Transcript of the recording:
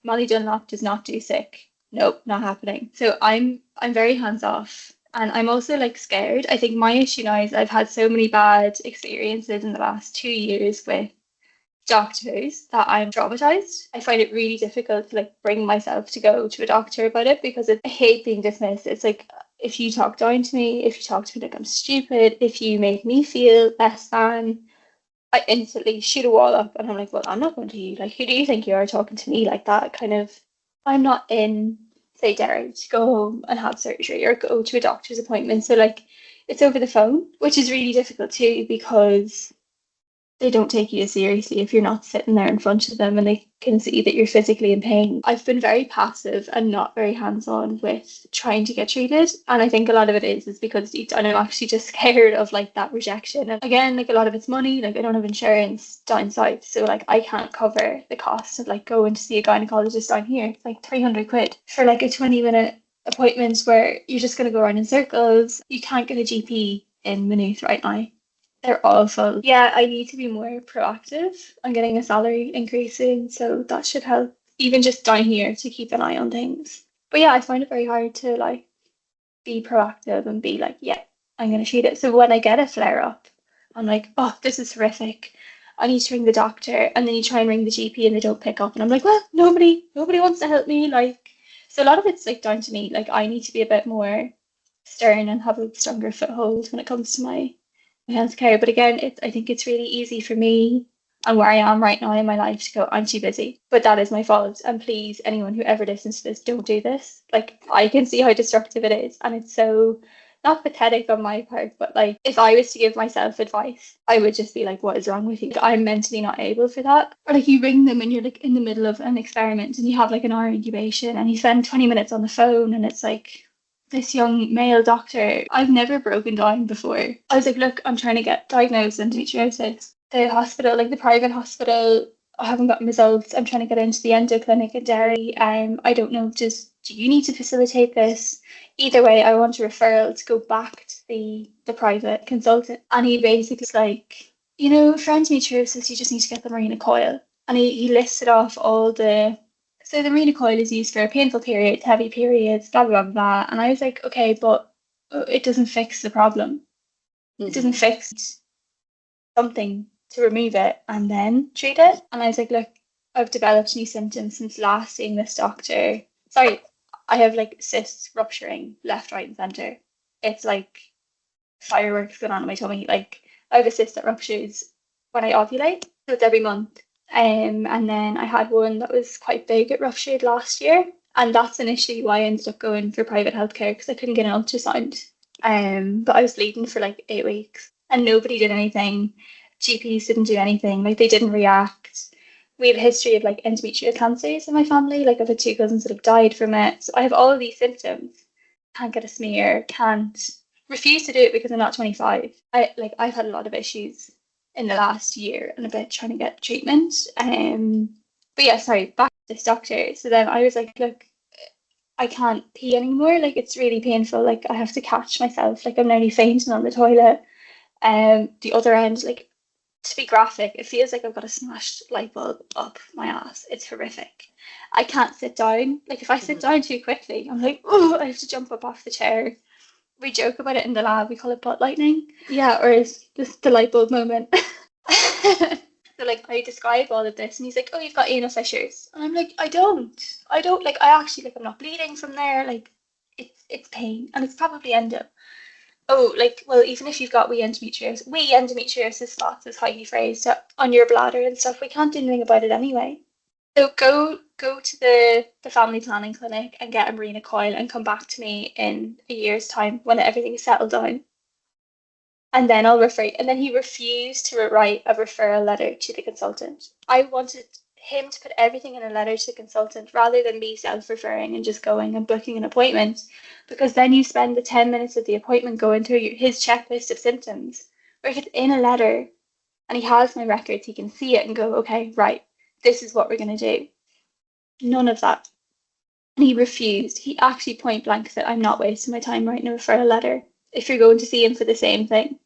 Molly Dunlop does not do sick. Nope, not happening. So I'm very hands off. And I'm also like scared. I think my issue now is I've had so many bad experiences in the last 2 years with doctors that I'm traumatized. I find it really difficult to like bring myself to go to a doctor about it because I hate being dismissed. It's like if you talk down to me, if you talk to me like I'm stupid, if you make me feel less than, I instantly shoot a wall up and I'm like, well, I'm not going to you. Like, who do you think you are talking to me like that? Kind of, I'm not in, say, Derry to go home and have surgery or go to a doctor's appointment. So, like, it's over the phone, which is really difficult too because they don't take you as seriously if you're not sitting there in front of them and they can see that you're physically in pain. I've been very passive and not very hands-on with trying to get treated. And I think a lot of it is because deep down I'm actually just scared of like that rejection. And again, like a lot of it's money, like I don't have insurance down south. So like I can't cover the cost of like going to see a gynecologist down here. It's like 300 quid for like a 20-minute appointment where you're just going to go around in circles. You can't get a GP in Maynooth right now. They're awful. Yeah, I need to be more proactive on getting a salary increase soon, so that should help. Even just down here to keep an eye on things. But yeah, I find it very hard to like be proactive and be like, yeah, I'm gonna treat it. So when I get a flare up, I'm like, oh, this is horrific. I need to ring the doctor, and then you try and ring the GP and they don't pick up, and I'm like, well, nobody wants to help me. Like, so a lot of it's like down to me. Like, I need to be a bit more stern and have a stronger foothold when it comes to my healthcare. But again, I think it's really easy for me and where I am right now in my life to go, I'm too busy. But that is my fault. And please, anyone who ever listens to this, don't do this. Like, I can see how destructive it is. And it's so not pathetic on my part, but like if I was to give myself advice, I would just be like, what is wrong with you? I'm mentally not able for that. Or like you ring them and you're like in the middle of an experiment and you have like an hour incubation and you spend 20 minutes on the phone and it's like this young male doctor. I've never broken down before. I was like, look, I'm trying to get diagnosed endometriosis. The hospital, like the private hospital, I haven't gotten results. I'm trying to get into the endo clinic in Derry. I don't know, do you need to facilitate this? Either way, I want a referral to go back to the private consultant. And he basically was like, for endometriosis, you just need to get the Mirena coil. And he listed off all so the Mirena coil is used for painful periods, heavy periods, blah, blah, blah, blah. And I was like, okay, but it doesn't fix the problem. It doesn't fix something to remove it and then treat it. And I was like, look, I've developed new symptoms since last seeing this doctor. Sorry, I have like cysts rupturing left, right, and centre. It's like fireworks going on in my tummy. Like I have a cyst that ruptures when I ovulate. So it's every month. And then I had one that was quite big. It ruptured last year. And that's initially why I ended up going for private healthcare because I couldn't get an ultrasound. But I was bleeding for like 8 weeks and nobody did anything. GPs didn't do anything. Like they didn't react. We have a history of like endometrial cancers in my family. Like I've had 2 cousins that have died from it. So I have all of these symptoms. Can't get a smear, can't refuse to do it because I'm not 25. I've had a lot of issues in the last year and a bit trying to get treatment. But yeah, sorry, back to this doctor. So then I was like, look, I can't pee anymore. Like it's really painful. Like I have to catch myself. Like I'm nearly fainting on the toilet. The other end, like to be graphic, it feels like I've got a smashed light bulb up my ass. It's horrific. I can't sit down. Like if I sit down too quickly, I'm like, oh, I have to jump up off the chair. We joke about it in the lab. We call it butt lightning. Yeah, or is this the light bulb moment? So like I describe all of this and he's like, oh, you've got anal fissures. And I'm like, I don't. Like I actually like I'm not bleeding from there. Like it's pain and it's probably endo. Oh, like, well, even if you've got wee endometriosis spots is how he phrased it on your bladder and stuff, we can't do anything about it anyway. So go to the family planning clinic and get a Mirena coil and come back to me in a year's time when everything is settled down. And then I'll refer. And then he refused to write a referral letter to the consultant. I wanted him to put everything in a letter to the consultant rather than me self-referring and just going and booking an appointment, because then you spend the 10 minutes of the appointment going through his checklist of symptoms, where if it's in a letter and he has my records, he can see it and go, okay, right, this is what we're going to do. None of that. And he refused. He actually point blank said, I'm not wasting my time writing a referral letter if you're going to see him for the same thing.